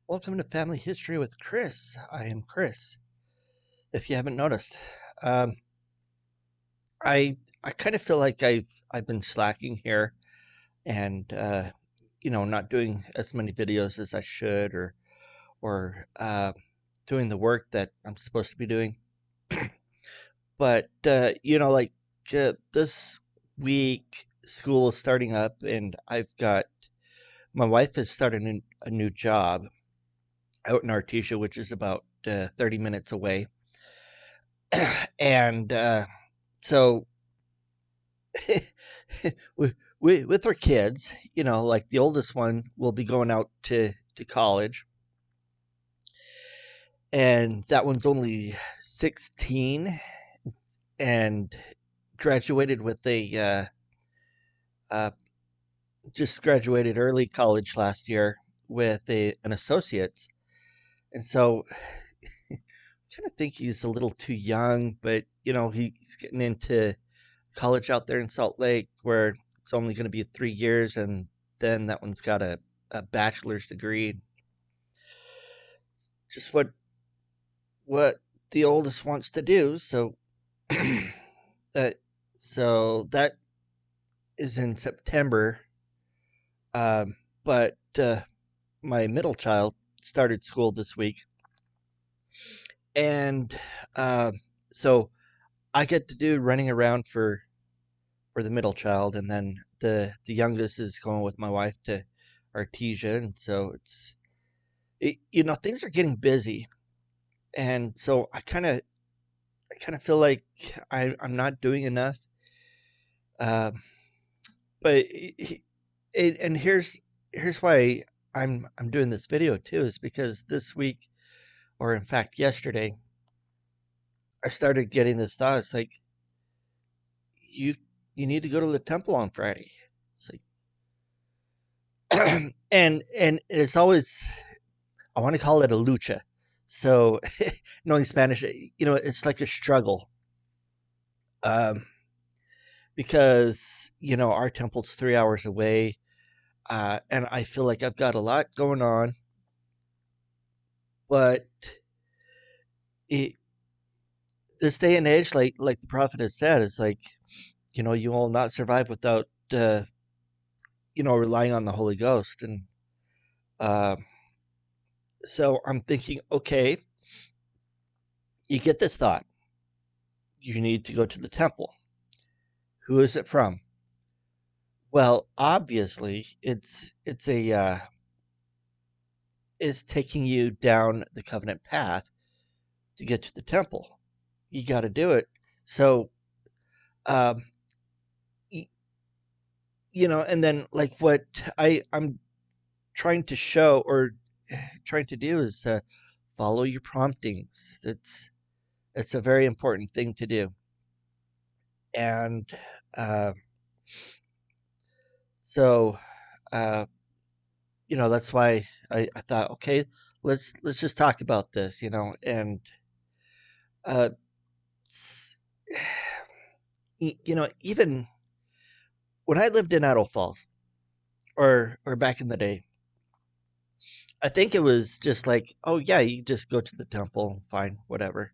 Welcome to Family History with Chris. I am Chris. If you haven't noticed, um, I kind of feel like I've been slacking here, and not doing as many videos as I should, or doing the work that I'm supposed to be doing. But this week, school is starting up, and I've got my wife has started a new job out in Artesia, which is about 30 minutes away. And so with our kids, like the oldest one will be going out to college, and that one's only 16 and graduated with uh, just graduated early college last year with an associate's. And so I kind of think he's a little too young, but he's getting into college out there in Salt Lake where it's only going to be 3 years, and then that one's got a bachelor's degree. Just what the oldest wants to do. So that that is in September. But my middle child started school this week, and uh, so I get to do running around for the middle child, and then the youngest is going with my wife to Artesia, and so things are getting busy, and so I kind of feel like I'm not doing enough. Um, but and here's why I'm doing this video too, is because this week, or in fact yesterday, I started getting this thought. It's like you you need to go to the temple on Friday. It's like and it's always, I want to call it a lucha. So knowing Spanish, it's like a struggle. Um, because our temple's 3 hours away, and I feel like I've got a lot going on, but it, this day and age, like the prophet has said, is like, you will not survive without relying on the Holy Ghost. And uh, so I'm thinking, okay, you get this thought, you need to go to the temple. Who is it from? Well, obviously, it's taking you down the covenant path to get to the temple. You got to do it. So, um, y- and then like what I'm trying to show, or trying to do, is follow your promptings. It's a very important thing to do. And uh, so, uh, that's why I thought, okay, let's just talk about this, and uh, even when I lived in Idle Falls, or back in the day, I think it was just like, oh yeah, you just go to the temple, fine, whatever.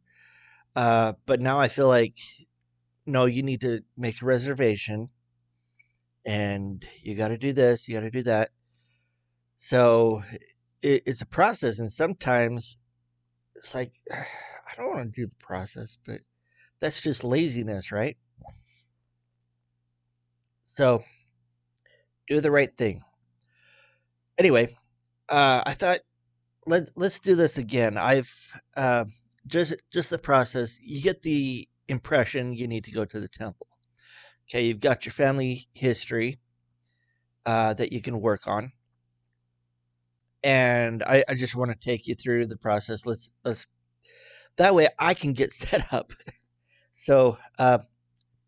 But now I feel like, no, you need to make a reservation, and you got to do this, you got to do that. So it's a process, and sometimes it's like, I don't want to do the process, but that's just laziness, right? So do the right thing. Anyway, I thought, let's do this again. I've just the process. You get the impression you need to go to the temple. Okay, you've got your family history that you can work on, and I just want to take you through the process. Let's that way I can get set up. So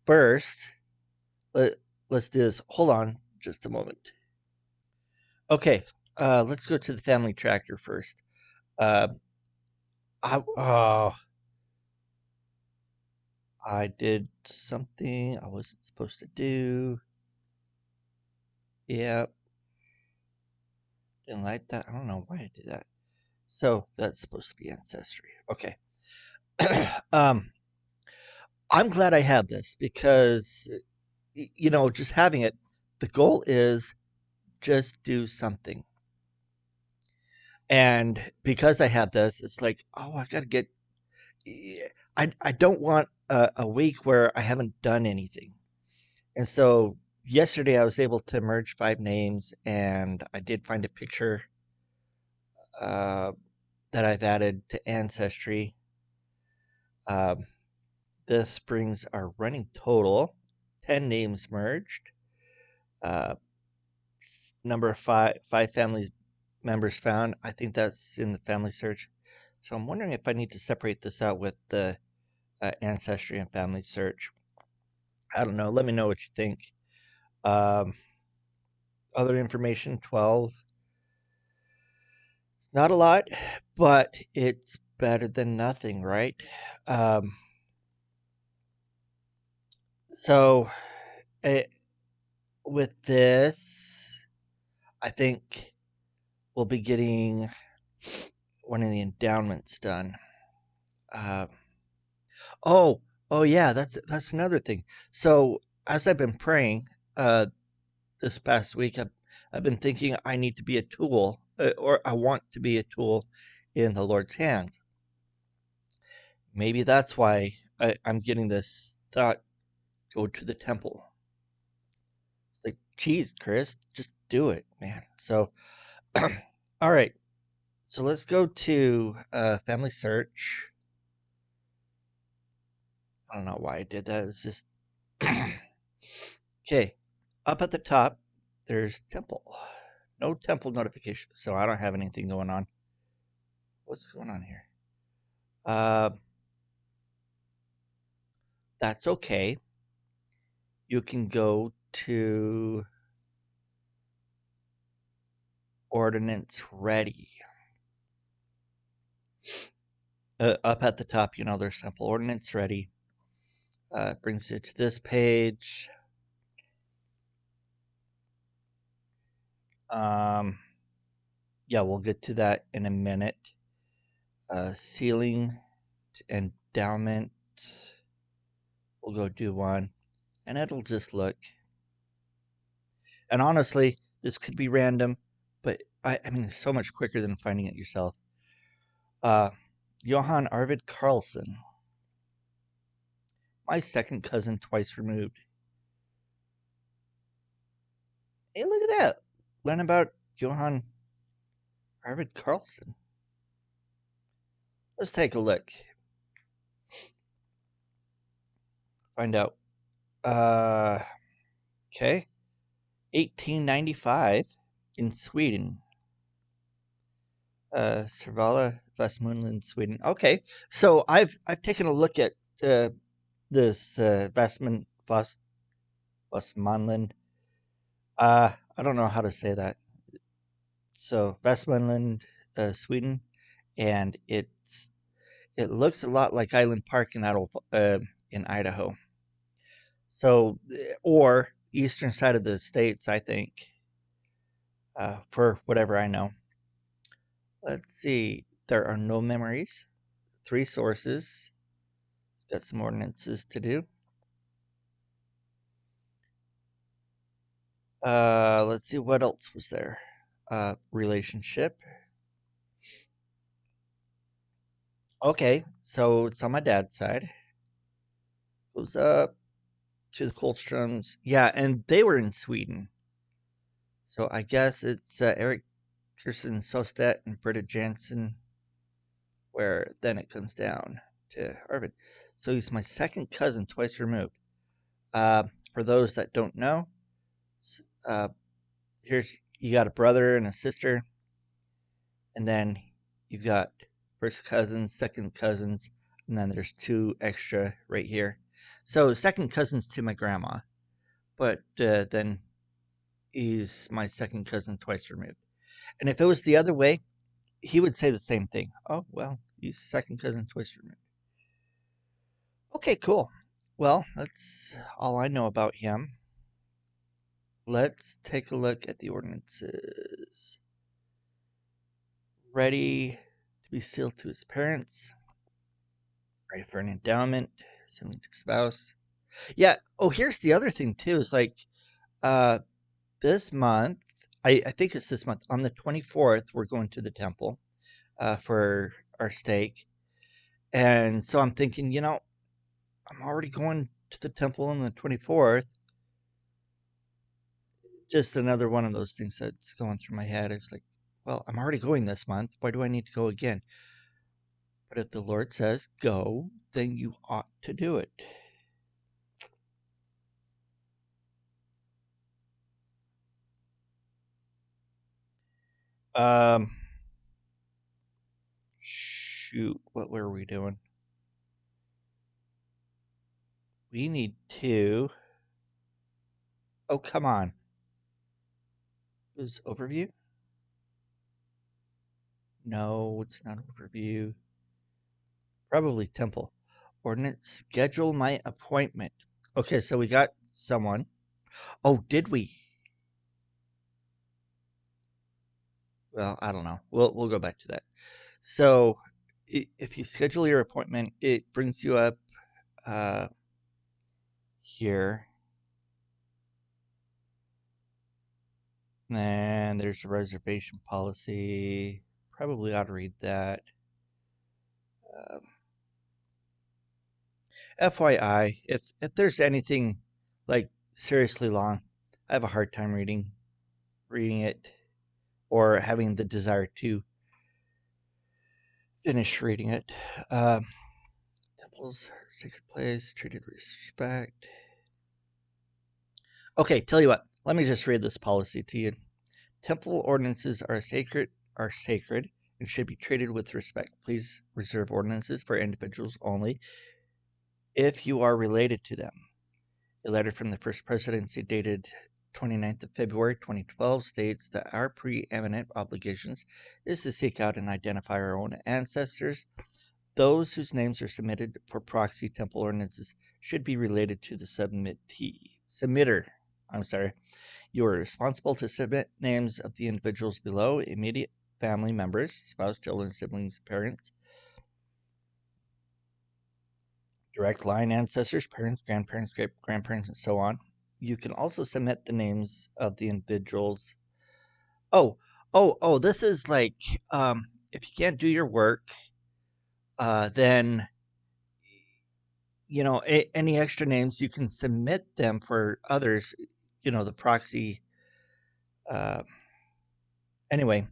first, let, let's do this. Hold on just a moment. Okay, let's go to the family tractor first. Uh, I did something I wasn't supposed to do. Yeah, didn't like that. I don't know why I did that. So that's supposed to be Ancestry. Okay. um, I'm glad I have this because, just having it, the goal is just do something. And because I have this, it's like, oh, I got to get. I don't want a week where I haven't done anything. And so yesterday I was able to merge 5 names, and I did find a picture uh, that I've added to Ancestry. Um, this brings our running total 10 names merged. Uh, number of five family members found. I think that's in the family search. So I'm wondering if I need to separate this out with the Ancestry and family search. I don't know. Let me know what you think. Um, other information 12. It's not a lot, but it's better than nothing, right? Um, so with this, I think we'll be getting one of the endowments done. Uh, oh, oh yeah, that's another thing. So as I've been praying this past week, I've been thinking I need to be a tool, or I want to be a tool in the Lord's hands. Maybe that's why I'm getting this thought: go to the temple. It's like, geez, Chris, just do it, man. So, all right. So let's go to family search. I don't know why I did that. It's just okay. Up at the top, there's temple. No temple notification, so I don't have anything going on. What's going on here? Uh, that's okay. You can go to ordinance ready. Up at the top, there's temple ordinance ready. Brings you to this page. Yeah, we'll get to that in a minute. Sealing endowment. We'll go do one, and it'll just look. And honestly, this could be random, but I mean, it's so much quicker than finding it yourself. Johan Arvid Carlson, my second cousin twice removed. Hey, look at that! Learn about Johan Arvid Carlson. Let's take a look. Find out. Okay. 1895 in Sweden. Servala, Västmanland, Sweden. Okay, so I've taken a look at this Västmanland. I don't know how to say that. So Västmanland, Sweden, and it looks a lot like Island Park in Idaho. So, or eastern side of the states, I think. For whatever I know. Let's see. There are no memories. 3 sources. Got some ordinances to do. Let's see what else was there. Relationship. Okay, so it's on my dad's side. Goes up to the Kolstroms. Yeah, and they were in Sweden. So I guess it's Eric Kirsten Sostet and Britta Jansen, where then it comes down to Arvid. So he's my second cousin twice removed. For those that don't know, uh, here's you got a brother and a sister, and then you've got first cousins, second cousins, and then there's 2 extra right here. So second cousins to my grandma, but then he's my second cousin twice removed. And if it was the other way, he would say the same thing. Oh, well, he's second cousin twice removed. Okay, cool. Well, that's all I know about him. Let's take a look at the ordinances. Ready. to be sealed to his parents. Pray for an endowment, sealing to spouse. Yeah. Oh, here's the other thing too. Is like this month. I think it's this month. On the 24th, we're going to the temple for our stake, and so I'm thinking, I'm already going to the temple on the 24th. Just another one of those things that's going through my head. It's like, well, I'm already going this month. Why do I need to go again? But if the Lord says go, then you ought to do it. Shoot, what were we doing? We need to. Oh, come on. Is overview? No, it's not overview. Probably temple. Ordinance, schedule my appointment. Okay, so we got someone. Oh, did we? Well, I don't know. We'll go back to that. So, if you schedule your appointment, it brings you up here. And there's a reservation policy. Probably ought to read that. FYI, if there's anything like seriously long, I have a hard time reading it or having the desire to finish reading it. Temples, sacred place, treated with respect. Okay, tell you what. Let me just read this policy to you. Temple ordinances are sacred, and should be treated with respect. Please reserve ordinances for individuals only if you are related to them. A letter from the First Presidency dated 29th of February 2012 states that our preeminent obligations is to seek out and identify our own ancestors. Those whose names are submitted for proxy temple ordinances should be related to the submitter. You are responsible to submit names of the individuals below: immediate family members, spouse, children, siblings, parents, direct line ancestors, parents, grandparents, great-grandparents, and so on. You can also submit the names of the individuals. This is like, if you can't do your work, then, any extra names, you can submit them for others, the proxy. Anyway,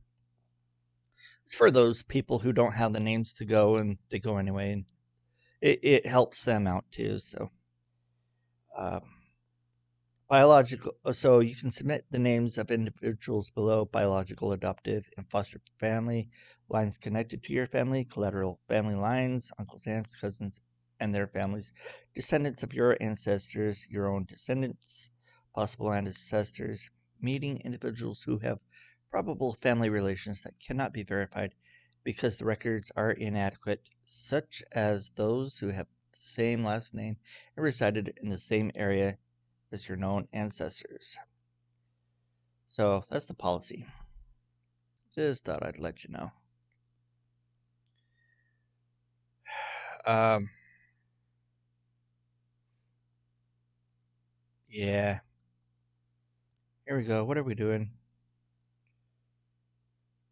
it's for those people who don't have the names to go and they go anyway, and it helps them out too. So, so you can submit the names of individuals below: biological, adoptive, and foster family, lines connected to your family, collateral family lines, uncles, aunts, cousins, and their families, descendants of your ancestors, your own descendants, possible ancestors, meeting individuals who have probable family relations that cannot be verified because the records are inadequate, such as those who have the same last name and resided in the same area as your known ancestors. So that's the policy. Just thought I'd let you know. Um, yeah. Here we go. What are we doing?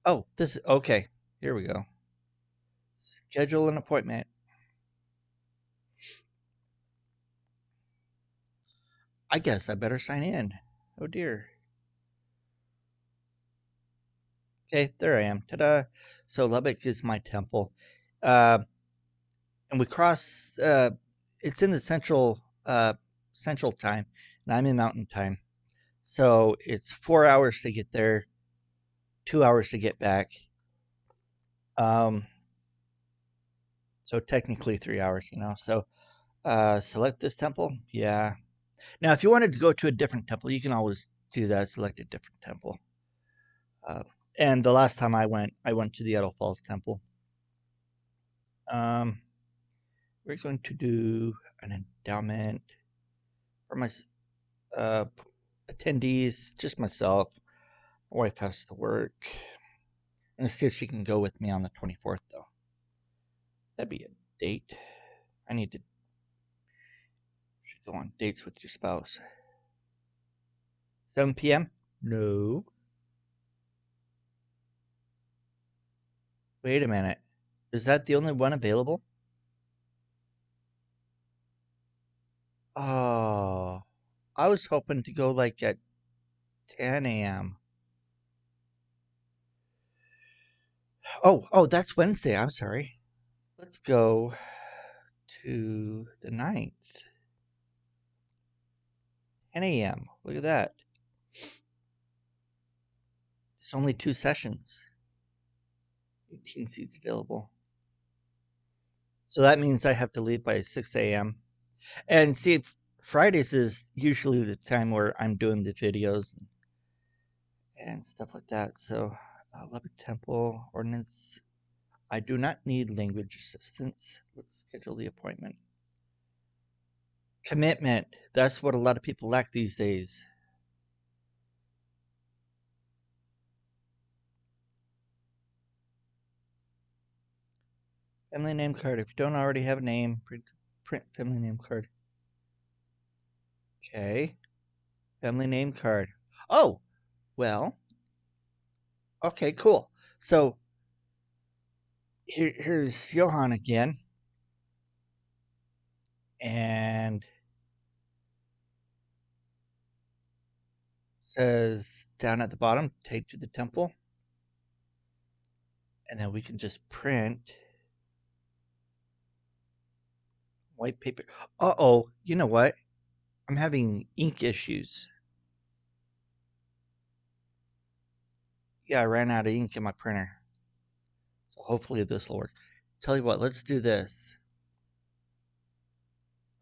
Oh, this is okay. Here we go. Schedule an appointment. I guess I better sign in. Oh dear. Okay, there I am. Ta-da. So Lubbock is my temple. Uh, and we cross, it's in the central time, and I'm in mountain time. So it's 4 hours to get there, 2 hours to get back. So technically 3 hours, So select this temple. Yeah. Now, if you wanted to go to a different temple, you can always do that. Select a different temple. And the last time I went to the Idle Falls Temple. We're going to do an endowment for my attendees, just myself. My wife has to work. And see if she can go with me on the 24th, though. That'd be a date. I need to should go on dates with your spouse. 7 p.m.? No. Wait a minute. Is that the only one available? Oh, I was hoping to go like at 10 a.m. Oh, that's Wednesday. I'm sorry. Let's go to the 9th. 10 a.m. Look at that. It's only 2 sessions. 18 seats available. So that means I have to leave by 6 a.m. And see, Fridays is usually the time where I'm doing the videos and stuff like that. So, Lubbock Temple Ordinance. I do not need language assistance. Let's schedule the appointment. Commitment. That's what a lot of people lack these days. Family name card. If you don't already have a name, print family name card. Okay. Family name card. Oh, well. Okay, cool. So here's Johan again. And says down at the bottom, take to the temple. And then we can just print white paper. Uh-oh, you know what? I'm having ink issues. Yeah, I ran out of ink in my printer. So hopefully this will work. Tell you what, let's do this.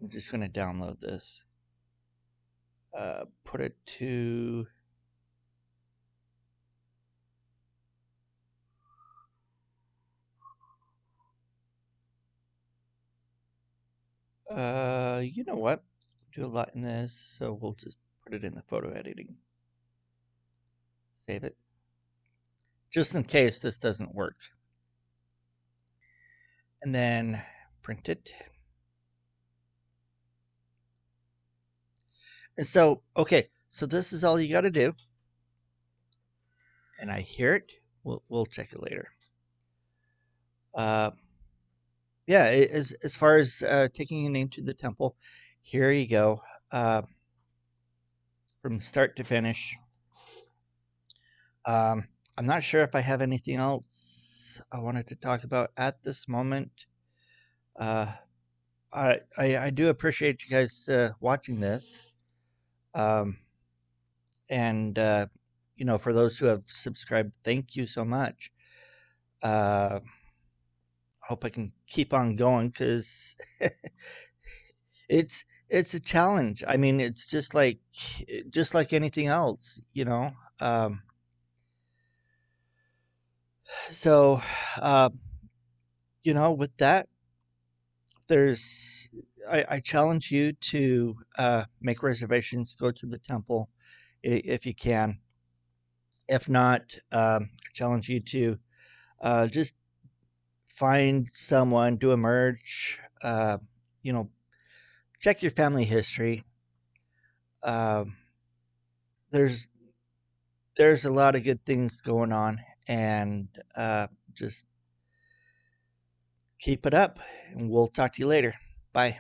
I'm just going to download this. Put it to... you know what? Do a lot in this, so we'll just put it in the photo editing. Save it. Just in case this doesn't work. And then print it. And so, okay, so this is all you got to do. And I hear it. We'll check it later. Yeah, as far as taking a name to the temple, here you go. From start to finish. I'm not sure if I have anything else I wanted to talk about at this moment. I do appreciate you guys watching this. And you know, for those who have subscribed, thank you so much. Hope I can keep on going because it's a challenge. I mean, it's just like anything else, you know. So, you know, with that, there's I challenge you to make reservations, go to the temple if you can. If not, I challenge you to just find someone, do a merge, you know, check your family history. There's a lot of good things going on, and just keep it up. And we'll talk to you later. Bye.